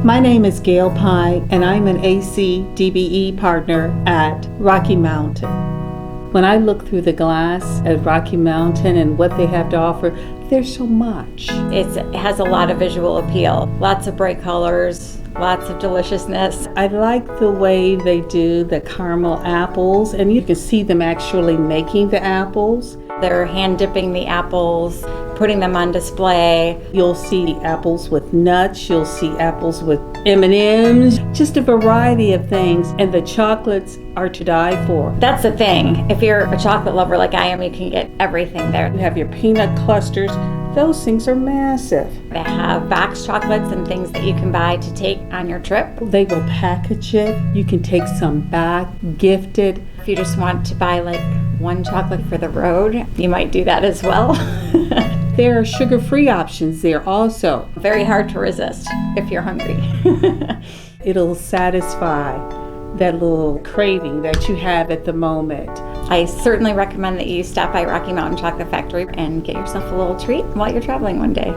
My name is Gail Pine, and I'm an AC DBE partner at Rocky Mountain. When I look through the glass at Rocky Mountain and what they have to offer, there's so much. It has a lot of visual appeal, lots of bright colors, lots of deliciousness. I like the way they do the caramel apples, and you can see them actually making the apples. They're hand dipping the apples, putting them on display. You'll see apples with nuts, you'll see apples with M&Ms, just a variety of things, and the chocolates are to die for. That's the thing. If you're a chocolate lover like I am, you can get everything there. You have your peanut clusters. Those things are massive. They have box chocolates and things that you can buy to take on your trip. They will package it. You can take some back, gift it. If you just want to buy like one chocolate for the road, you might do that as well. There are sugar-free options there also. Very hard to resist if you're hungry. It'll satisfy that little craving that you have at the moment. I certainly recommend that you stop by Rocky Mountain Chocolate Factory and get yourself a little treat while you're traveling one day.